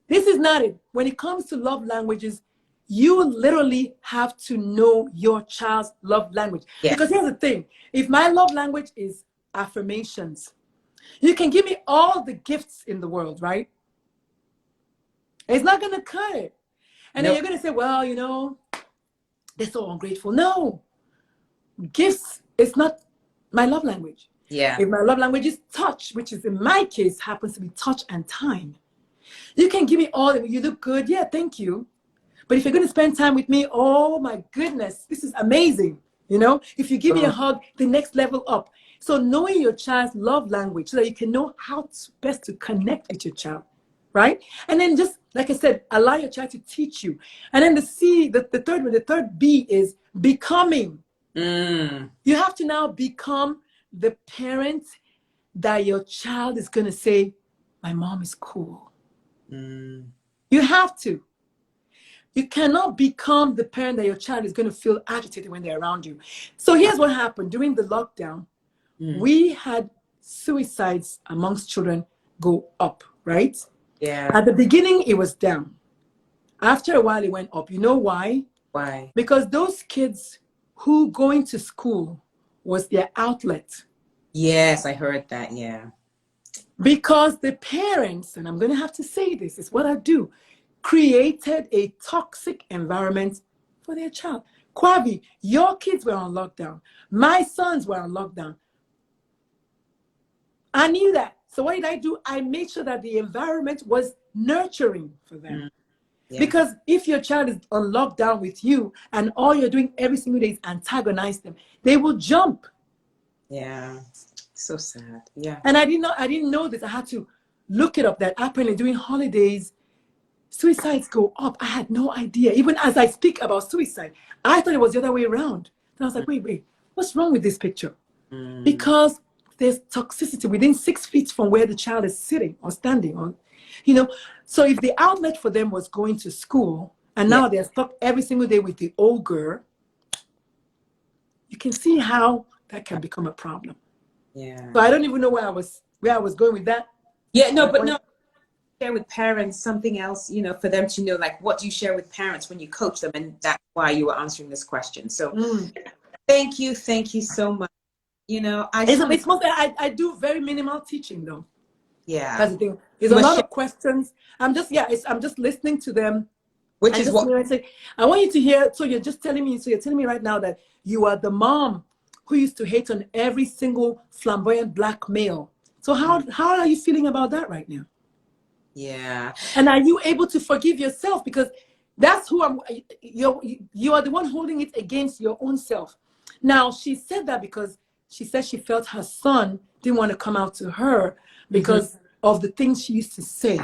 This is not it. When it comes to love languages, you literally have to know your child's love language. Yes. Because here's the thing. If my love language is affirmations, you can give me all the gifts in the world, right? It's not going to cut it. And then you're going to say, well, you know, they're so ungrateful. No. Gifts is not my love language. Yeah. If my love language is touch, which is in my case happens to be touch and time, you can give me all of it. You look good. Yeah, thank you. But if you're going to spend time with me, oh my goodness, this is amazing. You know, if you give me a hug, the next level up. So knowing your child's love language so that you can know how best to connect with your child, right? And then just, like I said, allow your child to teach you. And then the third B is becoming. You have to now become the parent that your child is going to say, my mom is cool. You have to. You cannot become the parent that your child is going to feel agitated when they're around you. So here's what happened. During the lockdown, we had suicides amongst children go up, right? Yeah. At the beginning, it was down. After a while, it went up. You know why? Why? Because those kids who going to school was their outlet. Yes, I heard that, yeah. Because the parents, and I'm going to have to say this, is what I do, created a toxic environment for their child. Kwabi, your kids were on lockdown. My sons were on lockdown. I knew that. So what did I do? I made sure that the environment was nurturing for them. Yeah. Because if your child is on lockdown with you and all you're doing every single day is antagonize them, they will jump. Yeah. So sad. Yeah. And I didn't know this. I had to look it up that apparently during holidays, suicides go up. I had no idea. Even as I speak about suicide, I thought it was the other way around. And I was like, wait, what's wrong with this picture? Because there's toxicity within 6 feet from where the child is sitting or standing on, you know. So if the outlet for them was going to school and now they're stuck every single day with the ogre, you can see how that can become a problem. Yeah. So I don't even know where I was going with that. Yeah, no, but no, share with parents something else, you know, for them to know, like, what do you share with parents when you coach them? And that's why you were answering this question. So thank you so much. You know, I do very minimal teaching though. Yeah. That's the thing. There's a lot of questions. I'm just listening to them. Which is what I say, I want you to hear. So you're telling me right now that you are the mom who used to hate on every single flamboyant black male. So how are you feeling about that right now? Yeah. And are you able to forgive yourself? Because that's who you are the one holding it against your own self. Now, she said that because she said she felt her son didn't want to come out to her because of the things she used to say.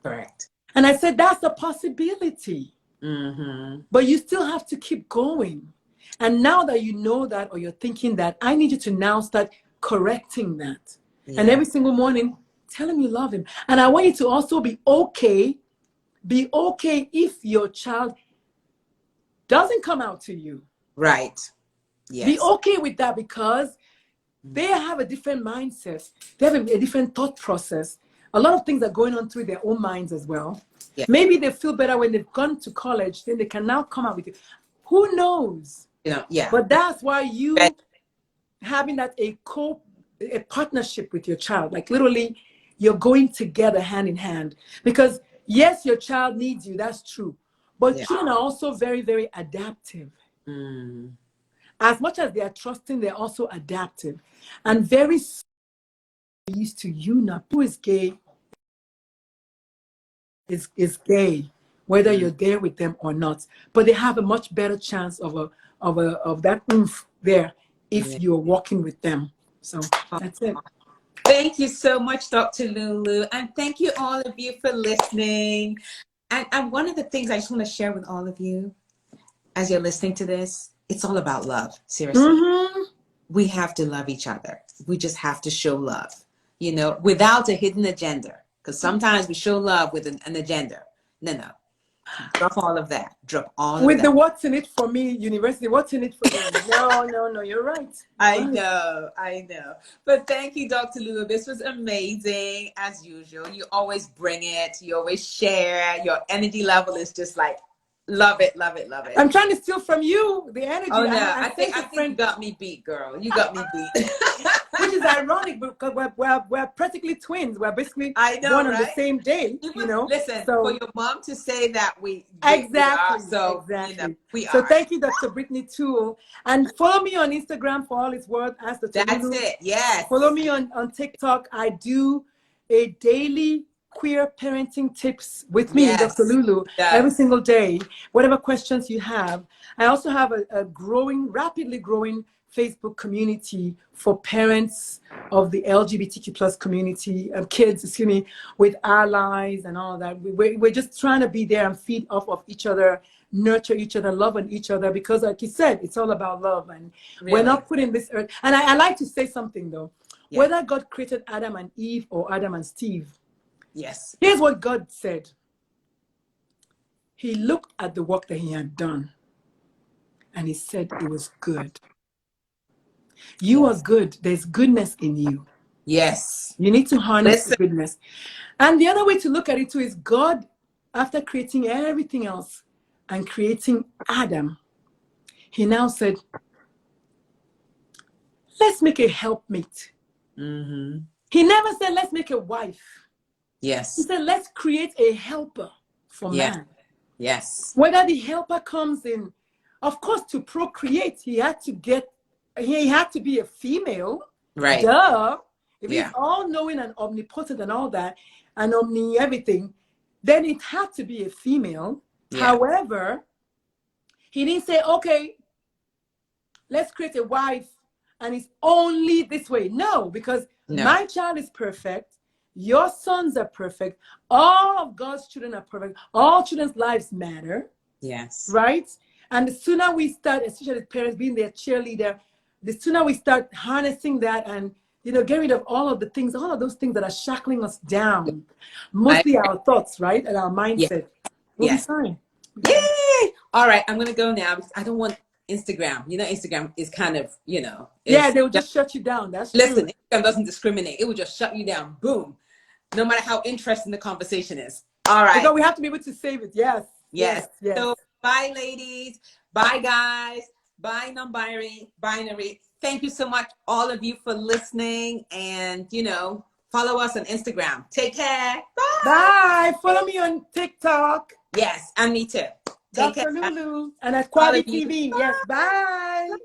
Correct. And I said, that's a possibility. But you still have to keep going. And now that you know that, or you're thinking that, I need you to now start correcting that. Yeah. And every single morning, tell him you love him. And I want you to also be okay if your child doesn't come out to you. Right. Yes. Be okay with that, because they have a different mindset. They have a different thought process. A lot of things are going on through their own minds as well. Yeah. Maybe they feel better when they've gone to college, then they can now come out with you. Who knows? Yeah. But that's why you having that a partnership with your child, like literally you're going together hand in hand. Because yes, your child needs you, that's true. But children are also very, very adaptive. As much as they are trusting, they're also adaptive. And very used to you now. Who is gay is gay, whether you're there with them or not. But they have a much better chance of that oomph there if you're walking with them. So that's it. Thank you so much, Dr. Lulu. And thank you all of you for listening. And one of the things I just want to share with all of you as you're listening to this, it's all about love. Seriously. We have to love each other. We just have to show love, you know, without a hidden agenda. Because sometimes we show love with an agenda. No. Drop all of that. Drop all of that. With the what's in it for me university, what's in it for me? No, you're right. I know. But thank you, Dr. Lulu. This was amazing, as usual. You always bring it. You always share. Your energy level is just like, love it. I'm trying to steal from you the energy. Oh, no. I think you got me beat, girl. You got me beat. Which is ironic because we're practically twins. We're basically born on the same day, you know. Listen, for your mom to say that we exactly. You know, we so are. Thank you, Dr. Brittany Toole. And follow me on Instagram for all it's worth. As the That's Lulu. It, yes. Follow me on TikTok. I do a daily queer parenting tips with me, Dr. Lulu, every single day. Whatever questions you have. I also have a rapidly growing Facebook community for parents of the LGBTQ plus community, kids, with allies and all that. We're just trying to be there and feed off of each other, nurture each other, love on each other, because like you said, it's all about love. And we're not putting this earth. And I like to say something though, whether God created Adam and Eve or Adam and Steve. Yes. Here's what God said. He looked at the work that he had done and he said it was good. You are good. There's goodness in you. Yes. You need to harness the goodness. And the other way to look at it too is God, after creating everything else and creating Adam, he now said, let's make a helpmate. He never said, let's make a wife. Yes. He said, let's create a helper for man. Yes. Whether the helper comes in, of course, to procreate, he had to be a female. Right. Duh. If he's all knowing and omnipotent and all that, and omni everything, then it had to be a female. However, he didn't say, okay, let's create a wife and it's only this way. No, because my child is perfect. Your sons are perfect. All of God's children are perfect. All children's lives matter. Yes. Right? And the sooner we start, especially as parents, being their cheerleader, the sooner we start harnessing that and, get rid of all of those things that are shackling us down. Mostly our thoughts, right? And our mindset. We'll be fine. Yay! All right, I'm going to go now because I don't want Instagram. You know, Instagram is kind of, you know, Yeah, is they'll just shut you down. That's listen, true. Instagram doesn't discriminate. It will just shut you down. Boom. No matter how interesting the conversation is. All right. Because we have to be able to save it. Yes. Yes. Yes. Yes. So bye, ladies. Bye, guys. Bye, non-binary. Thank you so much, all of you, for listening. And, you know, follow us on Instagram. Take care. Bye. Bye. Follow me on TikTok. Yes, and me too. Take care. Dr. Lulu. And at All of Kwabi you. TV. Bye. Yes. Bye.